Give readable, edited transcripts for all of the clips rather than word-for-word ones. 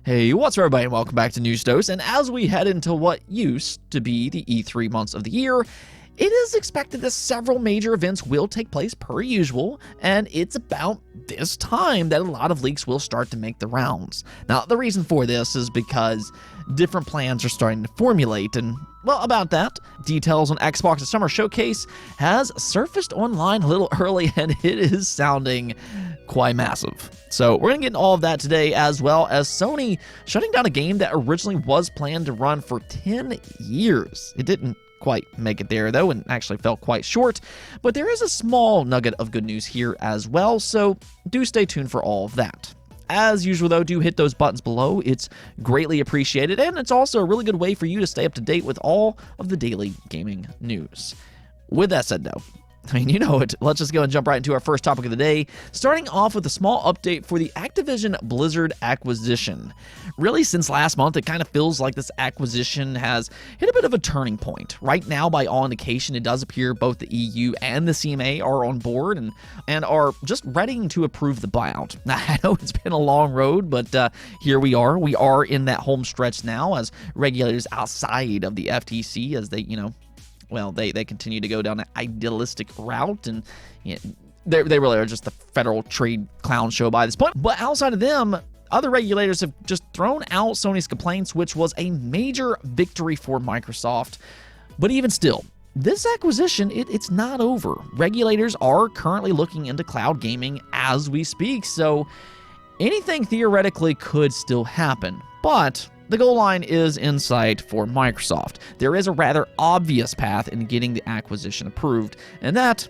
Hey, what's up everybody, and welcome back to News Dose. And as we head into what used to be the E3 months of the year, it is expected that several major events will take place per usual, and it's about this time that a lot of leaks will start to make the rounds. Now, the reason for this is because different plans are starting to formulate, and well, about that, details on Xbox's Summer Showcase has surfaced online a little early, and it is sounding quite massive. So we're going to get into all of that today, as well as Sony shutting down a game that originally was planned to run for 10 years. It didn't quite make it there, though, and actually fell quite short. But there is a small nugget of good news here as well, so do stay tuned for all of that. As usual, though, do hit those buttons below. It's greatly appreciated, and it's also a really good way for you to stay up to date with all of the daily gaming news. With that said, though, I mean, you know it. Let's just go and jump right into our first topic of the day, starting off with a small update for the Activision Blizzard acquisition. Really, since last month, it kind of feels like this acquisition has hit a bit of a turning point. Right now, by all indication, it does appear both the EU and the CMA are on board and are just ready to approve the buyout. Now, I know it's been a long road, but here we are. We are in that home stretch now as regulators outside of the FTC, as they, well, they continue to go down an idealistic route, and they really are just the federal trade clown show by this point. But outside of them, other regulators have just thrown out Sony's complaints, which was a major victory for Microsoft. But even still, this acquisition, it's not over. Regulators are currently looking into cloud gaming as we speak, so anything theoretically could still happen. But the goal line is in sight for Microsoft. There is a rather obvious path in getting the acquisition approved, and that's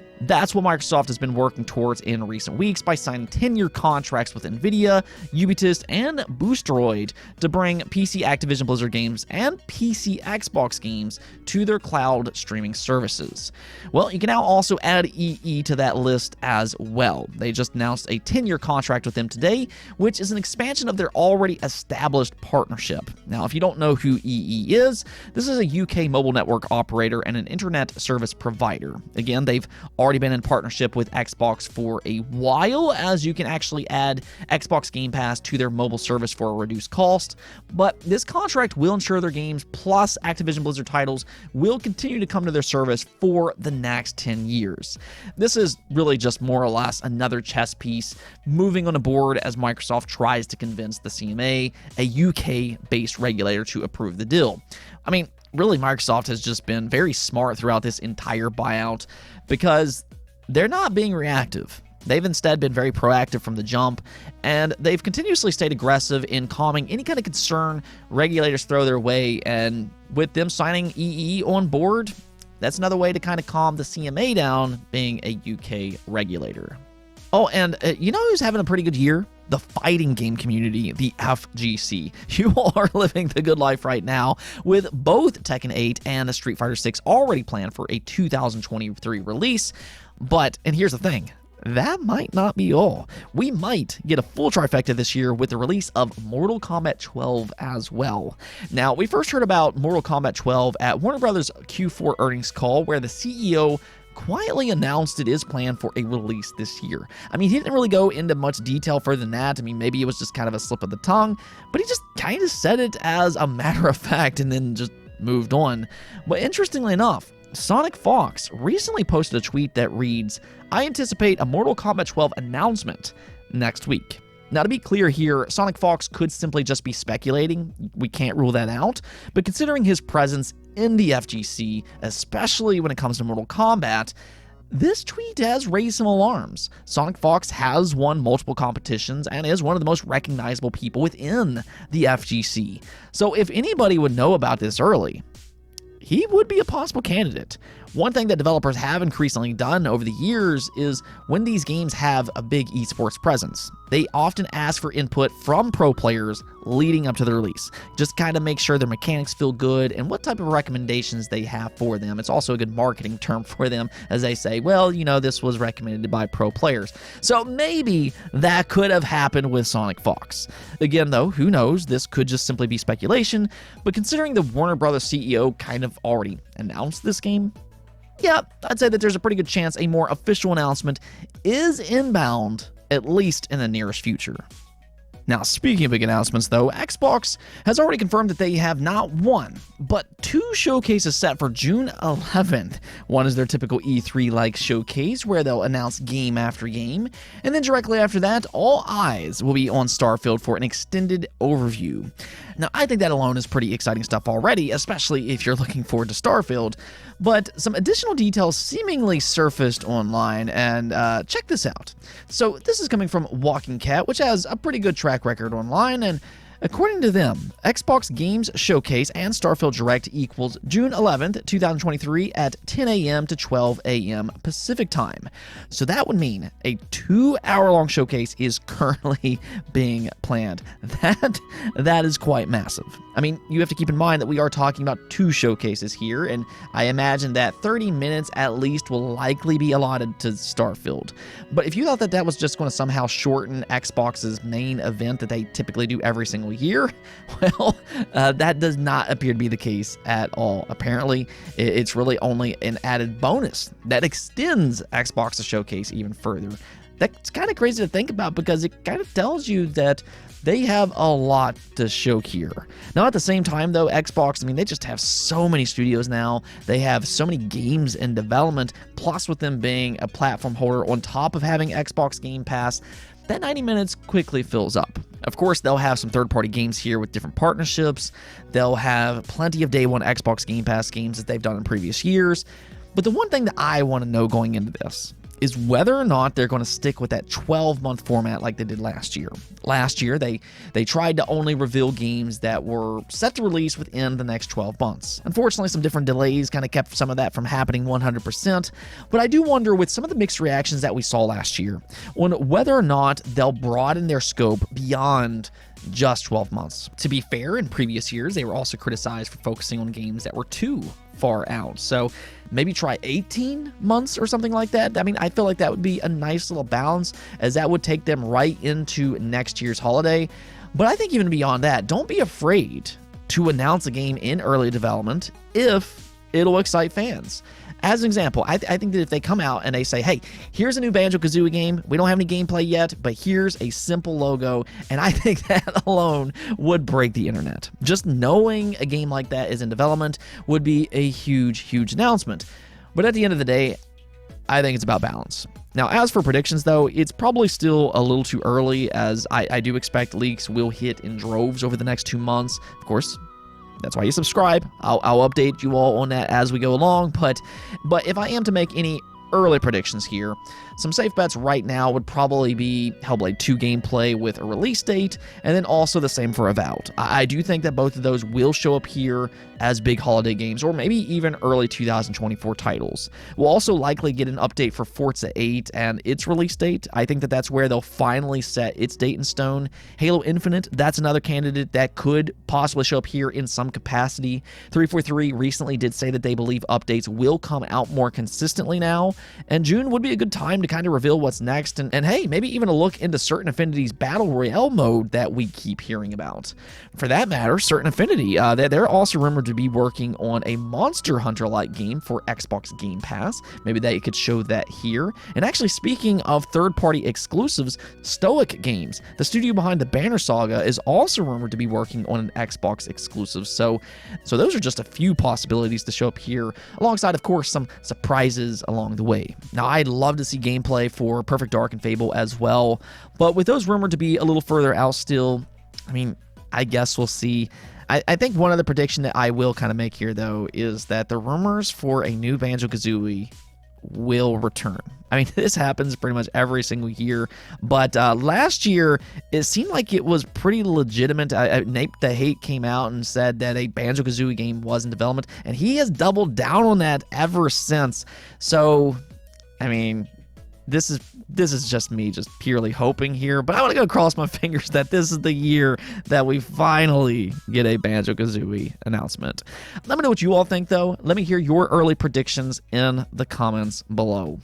what Microsoft has been working towards in recent weeks by signing 10-year contracts with Nvidia, Ubisoft, and Boosteroid to bring PC Activision Blizzard games and PC Xbox games to their cloud streaming services. Well, you can now also add EE to that list as well. They just announced a 10-year contract with them today, which is an expansion of their already established partnership. Now, if you don't know who EE is, this is a UK mobile network operator and an internet service provider. Again, they've already been in partnership with Xbox for a while, as you can actually add Xbox Game Pass to their mobile service for a reduced cost. But this contract will ensure their games plus Activision Blizzard titles will continue to come to their service for the next 10 years. This is really just more or less another chess piece moving on a board as Microsoft tries to convince the CMA, a UK-based regulator, to approve the deal. I mean, really, Microsoft has just been very smart throughout this entire buyout because they're not being reactive. They've instead been very proactive from the jump, and they've continuously stayed aggressive in calming any kind of concern regulators throw their way, and with them signing EE on board, that's another way to kind of calm the CMA down, being a UK regulator. Oh, and you know who's having a pretty good year? The fighting game community, the FGC. You all are living the good life right now, with both Tekken 8 and Street Fighter 6 already planned for a 2023 release. But, and here's the thing, that might not be all. We might get a full trifecta this year with the release of Mortal Kombat 12 as well. Now, we first heard about Mortal Kombat 12 at Warner Bros. Q4 earnings call, where the CEO quietly announced it is planned for a release this year. I mean, he didn't really go into much detail further than that. I mean, maybe it was just kind of a slip of the tongue, but he just kind of said it as a matter of fact and then just moved on. But interestingly enough, Sonic Fox recently posted a tweet that reads, "I anticipate a Mortal Kombat 12 announcement next week." Now, to be clear here, Sonic Fox could simply just be speculating. We can't rule that out. But considering his presence in the FGC, especially when it comes to Mortal Kombat, this tweet has raised some alarms. Sonic Fox has won multiple competitions and is one of the most recognizable people within the FGC. So if anybody would know about this early, he would be a possible candidate. One thing that developers have increasingly done over the years is when these games have a big esports presence, they often ask for input from pro players leading up to the release. Just kind of make sure their mechanics feel good and what type of recommendations they have for them. It's also a good marketing term for them, as they say, well, this was recommended by pro players. So maybe that could have happened with Sonic Fox. Again, though, who knows? This could just simply be speculation, but considering the Warner Bros. CEO kind of already announced this game, yeah, I'd say that there's a pretty good chance a more official announcement is inbound, at least in the nearest future. Now, speaking of big announcements, though, Xbox has already confirmed that they have not one, but two showcases set for June 11th. One is their typical E3-like showcase, where they'll announce game after game, and then directly after that, all eyes will be on Starfield for an extended overview. Now, I think that alone is pretty exciting stuff already, especially if you're looking forward to Starfield, but some additional details seemingly surfaced online, and check this out. So, this is coming from Walking Cat, which has a pretty good track record online, and according to them, Xbox Games Showcase and Starfield Direct equals June 11th, 2023 at 10 a.m. to 12 a.m. Pacific Time. So that would mean a 2-hour-long showcase is currently being planned. That is quite massive. I mean, you have to keep in mind that we are talking about two showcases here, and I imagine that 30 minutes at least will likely be allotted to Starfield. But if you thought that that was just going to somehow shorten Xbox's main event that they typically do every single year, well, that does not appear to be the case at all. Apparently, it's really only an added bonus that extends Xbox's showcase even further. That's kind of crazy to think about because it kind of tells you that they have a lot to show here. Now, at the same time, though, Xbox, I mean, they just have so many studios now. They have so many games in development, plus with them being a platform holder on top of having Xbox Game Pass, that 90 minutes quickly fills up. Of course, they'll have some third-party games here with different partnerships. They'll have plenty of day one Xbox Game Pass games that they've done in previous years. But the one thing that I want to know going into this is whether or not they're going to stick with that 12-month format like they did last year. Last year, they tried to only reveal games that were set to release within the next 12 months. Unfortunately, some different delays kind of kept some of that from happening 100%, but I do wonder with some of the mixed reactions that we saw last year on whether or not they'll broaden their scope beyond just 12 months. To be fair, in previous years, they were also criticized for focusing on games that were too far out. So maybe try 18 months or something like that. I mean, I feel like that would be a nice little balance, as that would take them right into next year's holiday. But I think even beyond that, don't be afraid to announce a game in early development if it'll excite fans. As an example, I think that if they come out and they say, hey, here's a new Banjo-Kazooie game, we don't have any gameplay yet, but here's a simple logo, and I think that alone would break the internet. Just knowing a game like that is in development would be a huge, huge announcement. But at the end of the day, I think it's about balance. Now, as for predictions, though, it's probably still a little too early, as I do expect leaks will hit in droves over the next 2 months. Of course, that's why you subscribe. I'll update you all on that as we go along, but if I am to make any early predictions here, some safe bets right now would probably be Hellblade 2 gameplay with a release date, and then also the same for Avowed. I do think that both of those will show up here as big holiday games, or maybe even early 2024 titles. We'll also likely get an update for Forza 8 and its release date. I think that that's where they'll finally set its date in stone. Halo Infinite, that's another candidate that could possibly show up here in some capacity. 343 recently did say that they believe updates will come out more consistently now, and June would be a good time to kind of reveal what's next, and hey, maybe even a look into Certain Affinity's Battle Royale mode that we keep hearing about. For that matter, Certain Affinity, they're also rumored to be working on a Monster Hunter-like game for Xbox Game Pass. Maybe they could show that here. And actually, speaking of third-party exclusives, Stoic Games, the studio behind the Banner Saga, is also rumored to be working on an Xbox exclusive. So those are just a few possibilities to show up here, alongside, of course, some surprises along the way. Now, I'd love to see gameplay for Perfect Dark and Fable as well, but with those rumored to be a little further out still, I mean, I guess we'll see. I think one other prediction that I will kind of make here, though, is that the rumors for a new Banjo-Kazooie will return. I mean, this happens pretty much every single year, but last year, it seemed like it was pretty legitimate. Nape the Hate came out and said that a Banjo-Kazooie game was in development, and he has doubled down on that ever since. So, I mean, this is just me just purely hoping here, but I want to go cross my fingers that this is the year that we finally get a Banjo-Kazooie announcement. Let me know what you all think, though. Let me hear your early predictions in the comments below.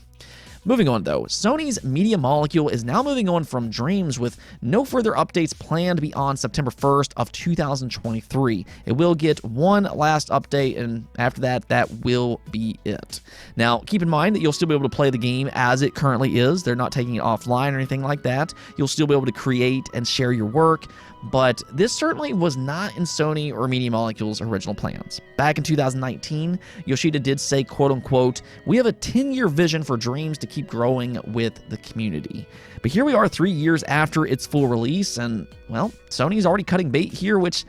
Moving on though, Sony's Media Molecule is now moving on from Dreams with no further updates planned beyond September 1st of 2023. It will get one last update, and after that, that will be it. Now, keep in mind that you'll still be able to play the game as it currently is. They're not taking it offline or anything like that. You'll still be able to create and share your work, but this certainly was not in Sony or Media Molecule's original plans. Back in 2019, Yoshida did say, quote unquote, "We have a 10-year vision for Dreams to keep growing with the community." But here we are 3 years after its full release, and, well, Sony's already cutting bait here, which,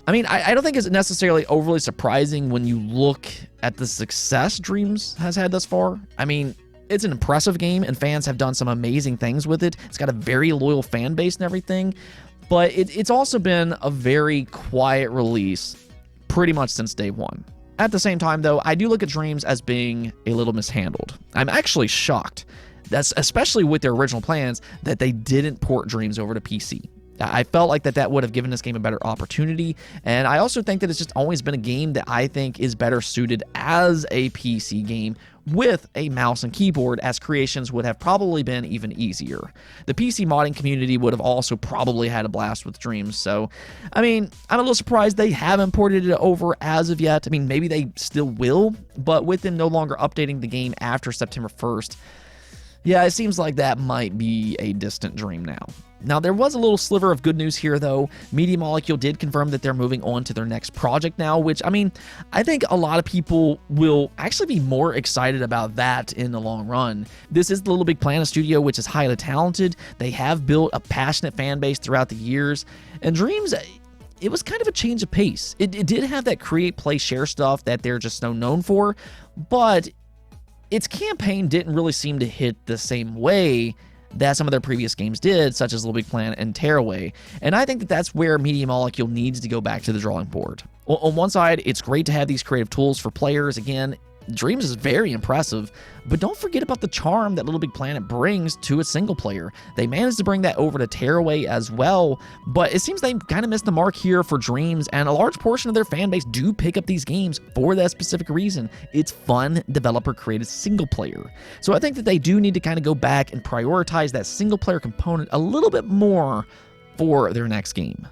I mean, I don't think it's necessarily overly surprising when you look at the success Dreams has had thus far. I mean, it's an impressive game, and fans have done some amazing things with it. It's got a very loyal fan base and everything, but it's also been a very quiet release pretty much since day one. At the same time, though, I do look at Dreams as being a little mishandled. I'm actually shocked, that's especially with their original plans, that they didn't port Dreams over to PC. I felt like that would have given this game a better opportunity, and I also think that it's just always been a game that I think is better suited as a PC game with a mouse and keyboard, as creations would have probably been even easier. The PC modding community would have also probably had a blast with Dreams, so, I mean, I'm a little surprised they haven't ported it over as of yet. I mean, maybe they still will, but with them no longer updating the game after September 1st, yeah, it seems like that might be a distant dream now. Now, there was a little sliver of good news here, though. Media Molecule did confirm that they're moving on to their next project now, which, I mean, I think a lot of people will actually be more excited about that in the long run. This is the Little Big Planet studio, which is highly talented. They have built a passionate fan base throughout the years, and Dreams, it was kind of a change of pace. It did have that create, play, share stuff that they're just so known for, but its campaign didn't really seem to hit the same way that some of their previous games did, such as Little Big Planet and Tearaway. And I think that that's where Media Molecule needs to go back to the drawing board. On one side, it's great to have these creative tools for players. Again, Dreams is very impressive, but don't forget about the charm that Little Big Planet brings to its single player. They managed to bring that over to Tearaway as well, but it seems they kind of missed the mark here for Dreams, and a large portion of their fan base do pick up these games for that specific reason. It's fun, developer-created single player. So I think that they do need to kind of go back and prioritize that single player component a little bit more for their next game.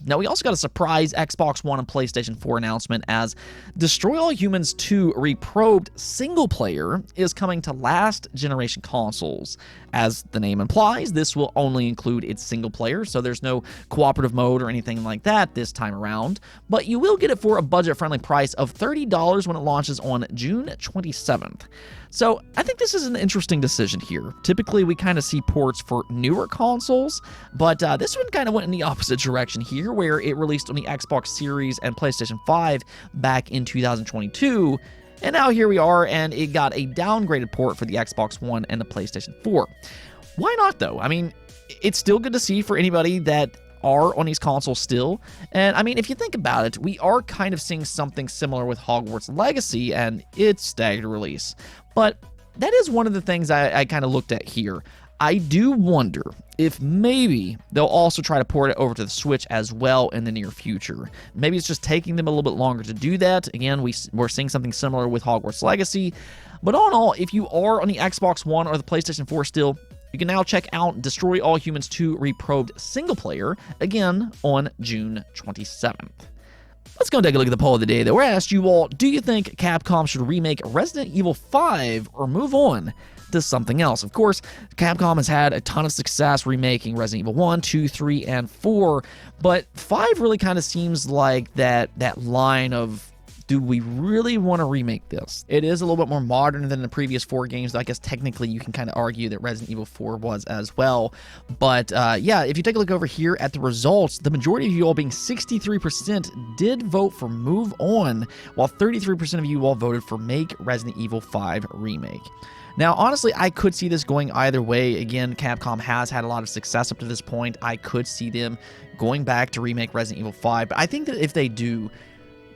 Now, we also got a surprise Xbox One and PlayStation 4 announcement, as Destroy All Humans 2 Reprobed single player is coming to last generation consoles. As the name implies, this will only include its single player, so there's no cooperative mode or anything like that this time around, but you will get it for a budget-friendly price of $30 when it launches on June 27th. So I think this is an interesting decision here. Typically, we kind of see ports for newer consoles, but this one kind of went in the opposite direction here, where it released on the Xbox Series and PlayStation 5 back in 2022, and now here we are, and it got a downgraded port for the Xbox One and the PlayStation 4. Why not, though? I mean, it's still good to see for anybody that are on these consoles still. And I mean, if you think about it, we are kind of seeing something similar with Hogwarts Legacy and its staggered release. But that is one of the things I kind of looked at here. I do wonder if maybe they'll also try to port it over to the Switch as well in the near future. Maybe it's just taking them a little bit longer to do that. Again, we're seeing something similar with Hogwarts Legacy. But all in all, if you are on the Xbox One or the PlayStation 4 still, you can now check out Destroy All Humans 2 Reprobed single player, again, on June 27th. Let's go and take a look at the poll of the day, though. We asked you all, do you think Capcom should remake Resident Evil 5 or move on to something else? Of course, Capcom has had a ton of success remaking Resident Evil 1, 2, 3, and 4, but 5 really kind of seems like that line of, do we really want to remake this? It is a little bit more modern than the previous 4 games, though I guess technically you can kind of argue that Resident Evil 4 was as well. But yeah, if you take a look over here at the results, the majority of you all, being 63%, did vote for move on, while 33% of you all voted for make Resident Evil 5 remake. Now, honestly, I could see this going either way. Again, Capcom has had a lot of success up to this point. I could see them going back to remake Resident Evil 5, but I think that if they do,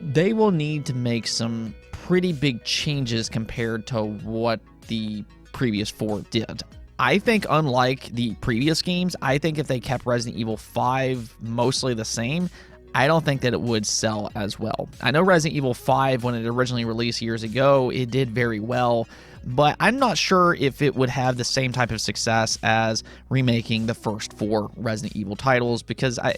they will need to make some pretty big changes compared to what the previous 4 did. I think, unlike the previous games, I think if they kept Resident Evil 5 mostly the same, I don't think that it would sell as well. I know Resident Evil 5, when it originally released years ago, it did very well, but I'm not sure if it would have the same type of success as remaking the first 4 Resident Evil titles, because I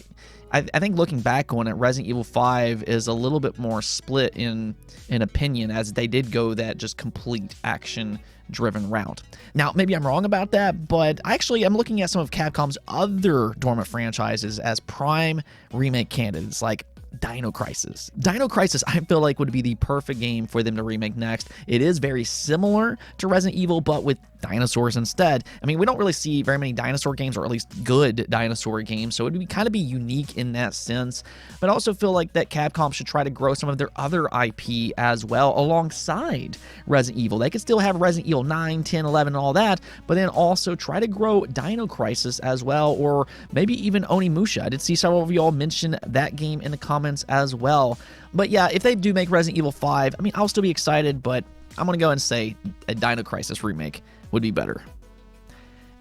think looking back on it, Resident Evil 5 is a little bit more split in opinion, as they did go that just complete action-driven route. Now, maybe I'm wrong about that, but actually I'm looking at some of Capcom's other dormant franchises as prime remake candidates, like Dino Crisis. Dino Crisis, I feel like, would be the perfect game for them to remake next. It is very similar to Resident Evil, but with dinosaurs instead. I mean, we don't really see very many dinosaur games, or at least good dinosaur games, so it would kind of be unique in that sense. But I also feel like that Capcom should try to grow some of their other IP as well alongside Resident Evil. They could still have Resident Evil 9, 10, 11, and all that, but then also try to grow Dino Crisis as well, or maybe even Onimusha. I did see several of y'all mention that game in the comments as well. But yeah, if they do make Resident Evil 5, I mean, I'll still be excited, but I'm going to go and say a Dino Crisis remake would be better.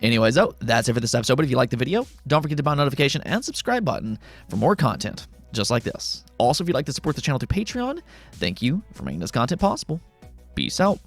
Anyways, though, that's it for this episode. But if you liked the video, don't forget to hit the notification and subscribe button for more content just like this. Also, if you'd like to support the channel through Patreon, thank you for making this content possible. Peace out.